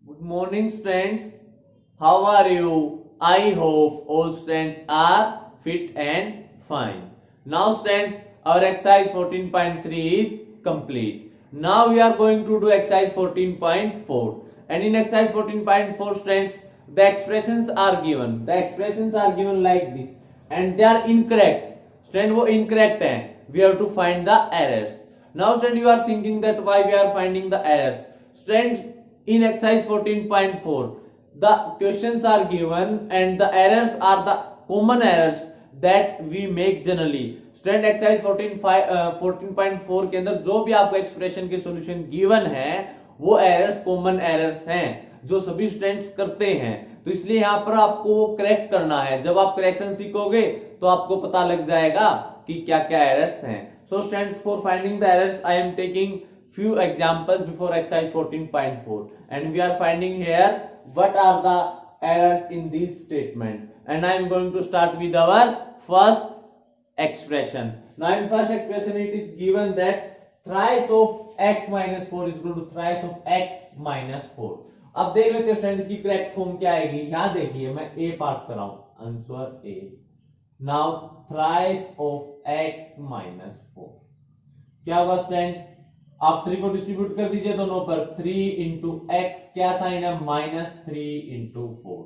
Good morning, students. How are you? I hope all students are fit and fine. Now, students, our exercise 14.3 is complete. Now, we are going to do exercise 14.4. And in exercise 14.4, students, the expressions are given. The expressions are given like this. And they are incorrect. Student, वो incorrect हैं. We have to find the errors. Now, student, you are thinking that why we are finding the errors. Students, in exercise 14.4 the questions are given and the errors are the common errors that we make generally. Student exercise 14.4 के अंदर जो भी आपको expression के solution given है वो errors common errors हैं जो सभी स्टूडेंट्स करते हैं, तो इसलिए यहाँ पर आपको वो करेक्ट करना है। जब आप करेक्शन सीखोगे तो आपको पता लग जाएगा कि क्या क्या एरर्स हैं। So students, for finding the errors I am taking few examples before exercise 14.4 and we are finding here what are the errors in this statement, and I am going to start with our first expression. Now in first expression it is given that thrice of x minus 4 is equal to thrice of x minus 4. अब देख लेते हैं students की correct form क्या आएगी। यहां देखिए मैं ए पार्ट कर रहा हूं, answer A. Now thrice of x minus 4 क्या होगा स्टूडेंट, आप 3 को डिस्ट्रीब्यूट कर दीजिए दोनों पर, 3 इंटू एक्स क्या साइन है -3 इंटू 4,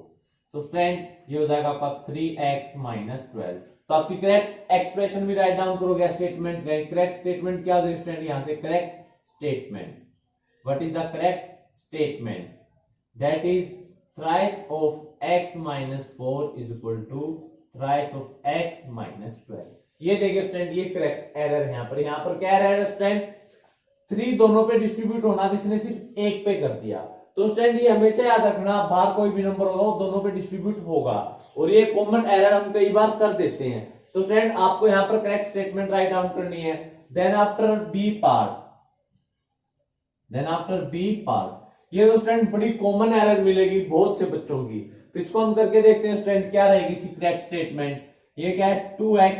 तो स्टूडेंट ये हो जाएगा आपका 3x माइनस 12। तो आपकी करेक्ट एक्सप्रेशन भी राइट डाउन करोगे स्टेटमेंट। करेक्ट स्टेटमेंट क्या हो जाएगा स्टूडेंट, यहां से correct statement, what is the correct statement, that is thrice of x minus 4 is equal to thrice of x minus 12। ये देखिए स्टूडेंट, ये करेक्ट एरर है। यहाँ पर क्या एरर है स्टूडेंट, 3 दोनों पे डिस्ट्रीब्यूट होना था, इसने सिर्फ एक पे कर दिया। तो स्टूडेंट ये हमेशा याद रखना, बाहर कोई भी नंबर होगा वो दोनों पे डिस्ट्रीब्यूट होगा, और ये कॉमन एरर हम कई बार कर देते हैं। तो स्टूडेंट आपको यहाँ पर करेक्ट स्टेटमेंट राइट डाउन करनी है। देन आफ्टर बी पार्ट, ये तो स्टूडेंट बड़ी कॉमन एरर मिलेगी बहुत से बच्चों की, तो इसको हम करके देखते हैं स्टूडेंट क्या रहेगी इसकी करेक्ट स्टेटमेंट। ये क्या है, 2x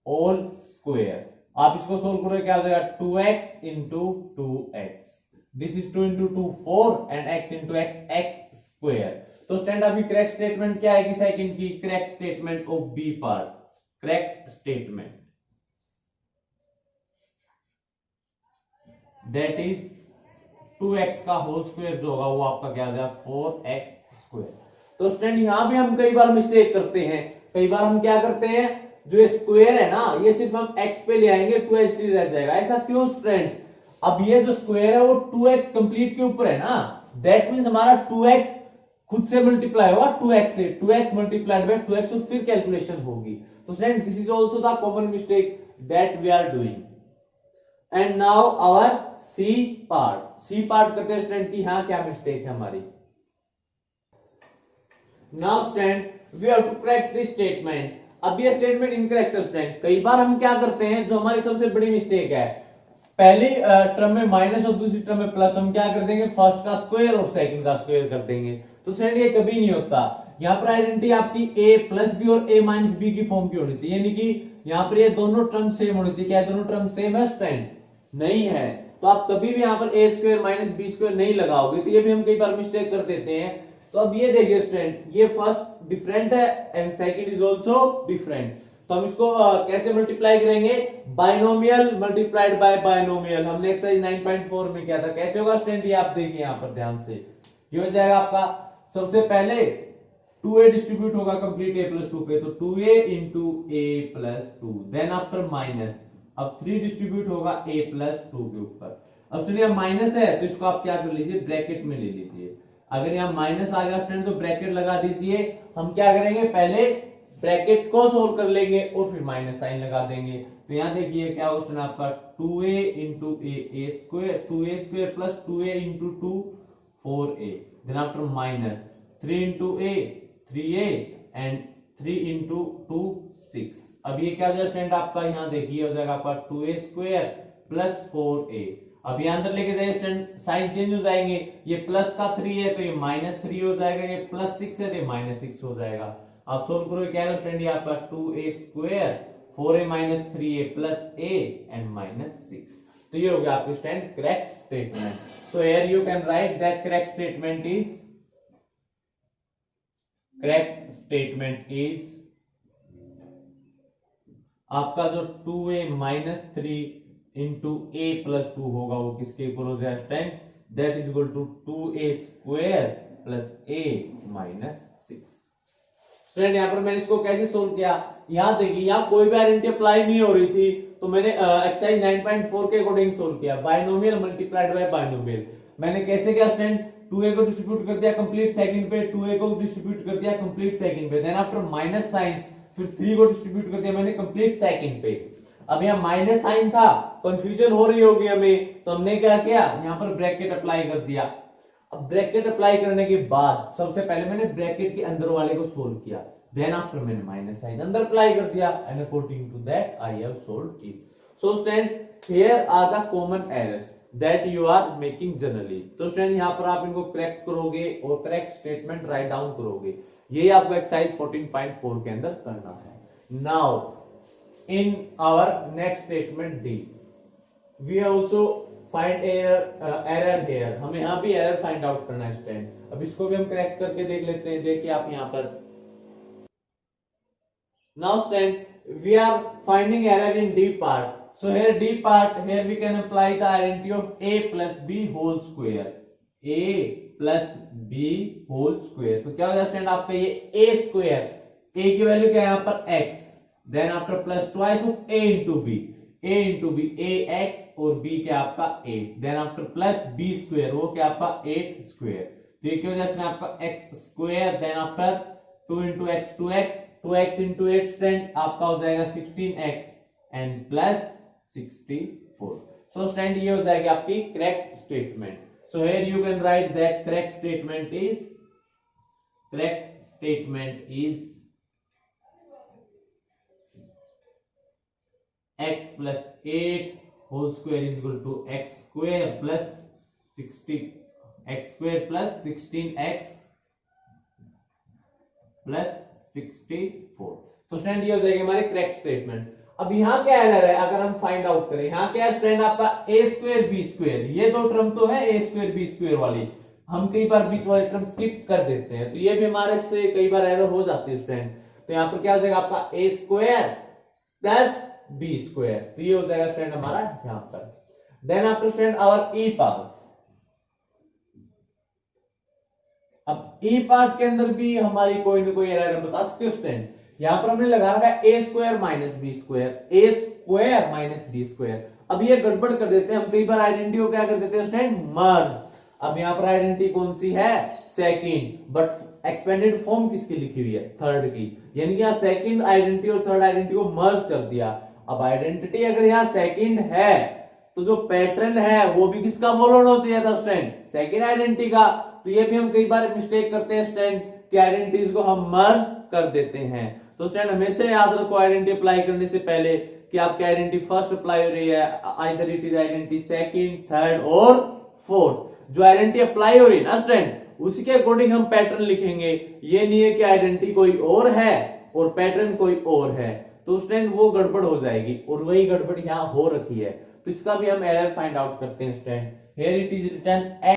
होल स्क्वायर। आप इसको सोल्व करोगे क्या हो जाएगा, 2x into 2x, this is 2 into 2 4 and x into x square. तो स्टूडेंट अभी करेक्ट स्टेटमेंट क्या आएगी सेकंड की, correct statement of B part, correct statement that is 2x का होल स्क्वायर जो होगा वो आपका क्या हो जाएगा 4x स्क्वायर। तो स्टूडेंट यहां भी हम कई बार मिस्टेक करते हैं, कई बार हम क्या करते हैं, जो स्क्वायर है ना ये सिर्फ हम x पे ले आएंगे, 2x रह जाएगा। ऐसा क्यों स्टूडेंट्स, अब ये जो स्क्वायर है वो 2x कंप्लीट के ऊपर है ना, दैट मींस हमारा 2x खुद से मल्टीप्लाई होगा 2x से, 2x मल्टीप्लाइड बाय 2x और फिर कैलकुलेशन होगी। तो student this is also the common mistake that we are doing. And now our C part करते हैं स्टूडेंट की यहां क्या मिस्टेक है हमारी। Now student we have to correct this statement. अब ये स्टेटमेंट इनकरेक्ट है स्टूडेंट। कई बार हम क्या करते हैं, जो हमारी सबसे बड़ी मिस्टेक है, पहली टर्म में माइनस और दूसरी टर्म में प्लस, हम क्या कर देंगे फर्स्ट का स्क्वायर और सेकंड का स्क्वायर कर देंगे। तो स्टूडेंट ये कभी नहीं होता। यहाँ पर आइडेंटिटी आपकी a प्लस बी और a माइनस बी की फॉर्म की होनी चाहिए, यानी कि यहाँ पर ये दोनों टर्म सेम होनी चाहिए। क्या दोनों टर्म सेम है स्टूडेंट, नहीं है, तो आप कभी भी यहाँ पर a square minus B square नहीं लगाओगे। तो ये भी हम कई बार मिस्टेक कर देते हैं। तो अब ये देखिए स्टूडेंट, ये फर्स्ट डिफरेंट है and second is also different, तो हम इसको कैसे मल्टीप्लाई करेंगे, बाइनोमियल मल्टीप्लाइड बाय बाइनोमियल। हमने एक्सरसाइज 9.4 में किया था। कैसे होगा स्टूडेंट, ये आप देखिए यहाँ पर ध्यान से, ये हो जाएगा आपका सबसे पहले 2a डिस्ट्रीब्यूट होगा कंप्लीट a प्लस 2 पे, तो 2a into a plus 2, then after minus, अब 3 डिस्ट्रीब्यूट होगा a प्लस 2 के ऊपर। अब स्टूडेंट माइनस है तो इसको आप क्या कर लीजिए, ब्रैकेट में ले लीजिए। अगर यहाँ माइनस आ गया स्टूडेंट तो ब्रैकेट लगा दीजिए। हम क्या करेंगे, पहले ब्रैकेट को सोल्व कर लेंगे और फिर माइनस साइन लगा देंगे। तो यहाँ देखिए क्या होगा स्टूडेंट आपका 2a into a square, 2a square plus 2a into 2 4a, then after minus 3 into a 3a and 3 into 2 6। अब ये क्या हो जाएगा स्टूडेंट आपका, यहाँ देखिए हो जाएगा आपका 2a स्क्वायर प्लस 4a। अब ये अंदर लेके जाइए स्टूडेंट, साइन चेंज हो जाएंगे, ये प्लस का 3 है तो ये माइनस 3 हो जाएगा, ये प्लस 6 है तो ये माइनस 6 हो जाएगा। आप सोल्व करो क्या है स्टूडेंट, ये आपका 2a square 4a minus 3a plus a and minus 6। तो ये हो गया आपकी student correct statement. So here you can write that correct statement is आपका जो 2a माइनस 3 इंटू ए प्लस 2 होगा वो किसके इक्वल हो जाए student, that is equal to 2a square plus a minus 6. Student यहाँ पर मैंने इसको कैसे सोल्व किया, यहाँ देखिए यहाँ कोई भी आइडेंटिटी अप्लाई नहीं हो रही थी तो मैंने एक्सरसाइज 9.4 के अकॉर्डिंग सोल्व किया. Binomial multiplied by binomial. मैंने कैसे किया स्टूडेंट, 2a को डिस्ट्रीब्यूट कर दिया कंप्लीट सेकंड पे, 2a को डिस्ट्रीब्यूट कर दिया कंप्लीट सेकंड पे, देन आफ्टर माइनस साइन फिर 3 को डिस्ट्रीब्यूट कर दिया मैंने कंप्लीट सेकंड पे. अब यहाँ माइनस साइन था, कंफ्यूजन हो रही होगी हमें, तो हमने क्या किया यहाँ पर ब्रैकेट अप्लाई कर दिया. अब ब्रैकेट अप्लाई करने के बाद सबसे पहले मैंने ब्रैकेट के अंदर वाले को सोल्व किया, देन आफ्टर मैंने माइनस साइन अंदर अप्लाई कर दिया, and according to that I have solved it. So student here are the common errors that you are making generally. तो स्टूडेंट यहाँ पर आप इनको करेक्ट करोगे और करेक्ट स्टेटमेंट राइट डाउन करोगे. ये आपको एक्सरसाइज 14.4 के अंदर करना है. Now in our next statement D we also find error here. हमें यहाँ भी एरर फाइंड आउट करना है स्टूडेंट. अब इसको भी हम करेक्ट करके देख लेते हैं. देखिए आप यहाँ पर now student we are finding error in D part. So here D part, here we can apply the identity of a plus b whole square. a plus b whole square. तो क्या हो जाएगा स्टूडेंट आपका ये a square, a की value क्या है यहाँ पर x, then after plus twice of a into b, ax और b क्या आपका 8, then after plus b square वो क्या आपका 8 square. तो ये क्या हो जाएगा आपका x square, then after 2 into x 2x into 8 student आपका हो जाएगा 16x and plus 64. So student ये हो जाएगी आपकी correct statement. So here you can write that correct statement is x plus 8 whole square is equal to x square plus 16x plus 64. तो student ये हो जाएगी हमारी करेक्ट स्टेटमेंट. अब यहाँ क्या एरर है अगर हम फाइंड आउट करें, यहाँ क्या स्टूडेंट आपका a स्क्वायर b स्क्वायर, ये दो टर्म तो है a स्क्वायर b स्क्वायर वाली, हम कई बार बीच वाली टर्म स्किप कर देते हैं, तो ये भी हमारे से कई बार एरर हो जाती है स्टूडेंट. तो यहाँ पर क्या हो जाएगा आपका a square plus b square, तो ये हो जाएगा स्टूडेंट हमारा यहाँ पर. Then after student our e part. अब e पार्ट के अंदर भी हमारी कोई ना कोई एरर बता सकते हो स्टूडेंट. यहां पर हमने लगा रखा है a square minus B square, a square minus B square. अब ये गड़बड़ कर देते हैं हम कई बार, आइडेंटिटी को क्या कर देते हैं स्टूडेंट मर्ज. अब यहाँ पर आइडेंटिटी कौन सी है सेकंड, बट एक्सपेंडेड फॉर्म किसकी लिखी हुई है थर्ड की, यानी कि यहाँ सेकंड आइडेंटिटी और थर्ड आइडेंटिटी को मर्ज कर दिया. अब आइडेंटिटी अगर यहाँ सेकंड है तो जो पैटर्न है वो भी किसका फॉलो होना चाहिए था स्टूडेंट, सेकंड आइडेंटिटी का. तो ये भी हम कई बार मिस्टेक करते हैं स्टूडेंट कि आइडेंटिटीज को हम मर्ज कर देते हैं. तो स्टूडेंट हमेशा याद रखो आइडेंटिटी अप्लाई करने से पहले कि आपकी आइडेंटिटी फर्स्ट अप्लाई हो रही है, either it is identity second third और फोर्थ. जो आइडेंटिटी अप्लाई हो रही है ना स्टूडेंट उसी के अकॉर्डिंग हम पैटर्न लिखेंगे. ये नहीं है कि आइडेंटिटी कोई और है और पैटर्न कोई और है, तो स्टूडेंट वो गड़बड़ हो जाएगी, और वही गड़बड़ यहाँ हो रखी है. तो इसका भी हम एरर फाइंड आउट करते हैं student. Here it is written.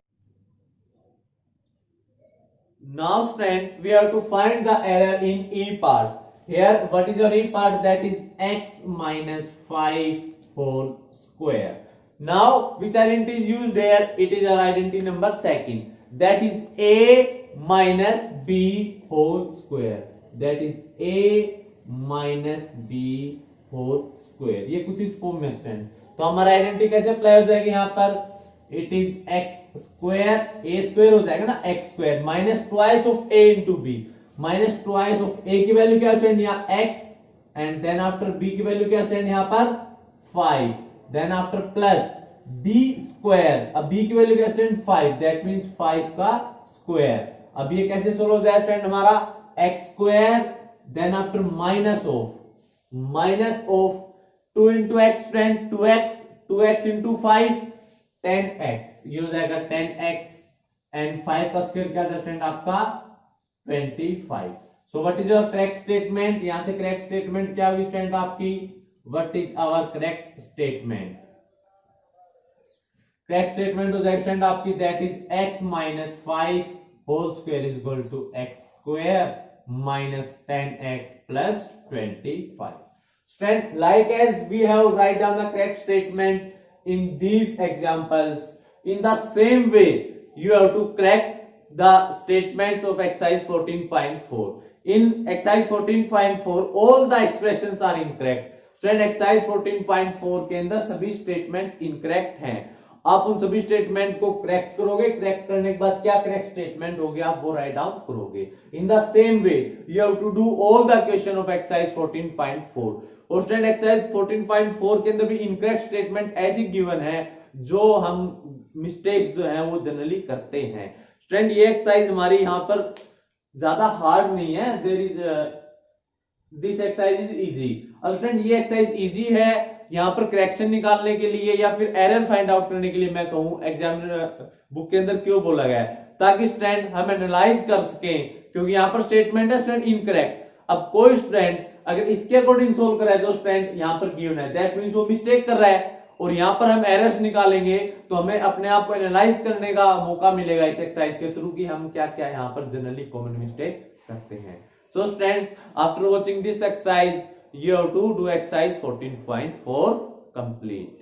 Now student we have to find the error in e part. Here what is your e part, that is x minus 5 whole square. Now which identity is used here, it is our identity number second, that is a minus b whole square, that is a minus b whole square. ये कुछ इस form में stand. तो हमारा identity कैसे apply हो जाएगी यहाँ पर, it is x square, a square हो जाएगा ना x square minus twice of a into b, minus twice of a की वैल्यू क्या स्टूडेंट यहाँ x, and then after b की वैल्यू क्या स्टूडेंट यहाँ पर 5, then after plus b square. अब बी की वैल्यू क्या स्टूडेंट 5, दैट मींस 5 का स्क्वायर. अब ये कैसे सोल्व हो जाएगा स्टूडेंट हमारा x square, then after minus of 2 into x student 2x into 5 10x, ये हो जाएगा 10x एंड 5 का स्क्वायर क्या स्टूडेंट आपका 25. So what is your correct statement, यहां से करेक्ट स्टेटमेंट क्या हुई स्टूडेंट आपकी, what is our correct statement. Correct statement हो जाएगी स्टूडेंट आपकी that is x minus 5 whole square is equal to x square minus 10x plus 25. Student, like as we have write down the correct statement in these examples, in the same way you have to correct the statements of exercise 14.4. In exercise 14.4 all the expressions are incorrect. Student, exercise 14.4 के अंदर सभी statements incorrect हैं. आप उन सभी statement को correct करोगे, correct करने के बाद क्या करेक्ट स्टेटमेंट हो गया आप वो राइट डाउन करोगे. In the same way you have to do all the question of exercise 14.4. और स्टूडेंट एक्सरसाइज 14.4 के अंदर भी इनकरेक्ट स्टेटमेंट ऐसी गिवन है जो हम मिस्टेक्स जो है वो जनरली करते हैं. स्टूडेंट ये एक्सरसाइज हमारी यहाँ पर ज्यादा हार्ड नहीं है, there is this exercise is easy. अब स्टूडेंट ये एक्सरसाइज इजी है, यहाँ पर करेक्शन निकालने के लिए या फिर एरर फाइंड आउट करने के लिए मैं कहूं एग्जामिनर बुक के अंदर क्यों बोला गया है, ताकि स्टूडेंट हम एनालाइज कर सकें, क्योंकि यहाँ पर स्टेटमेंट है स्टूडेंट इनकरेक्ट. अब कोई स्टूडेंट अगर इसके अकॉर्डिंग सोल्व कर रहा है जो स्टूडेंट यहाँ पर गिवन है, दैट मींस वो मिस्टेक कर रहा है, और यहाँ पर हम एरर्स निकालेंगे तो हमें अपने आप को एनालाइज करने का मौका मिलेगा इस एक्सरसाइज के थ्रू कि हम क्या क्या यहाँ पर जनरली कॉमन मिस्टेक करते हैं. So students, after watching this exercise you have to do exercise 14.4 complete.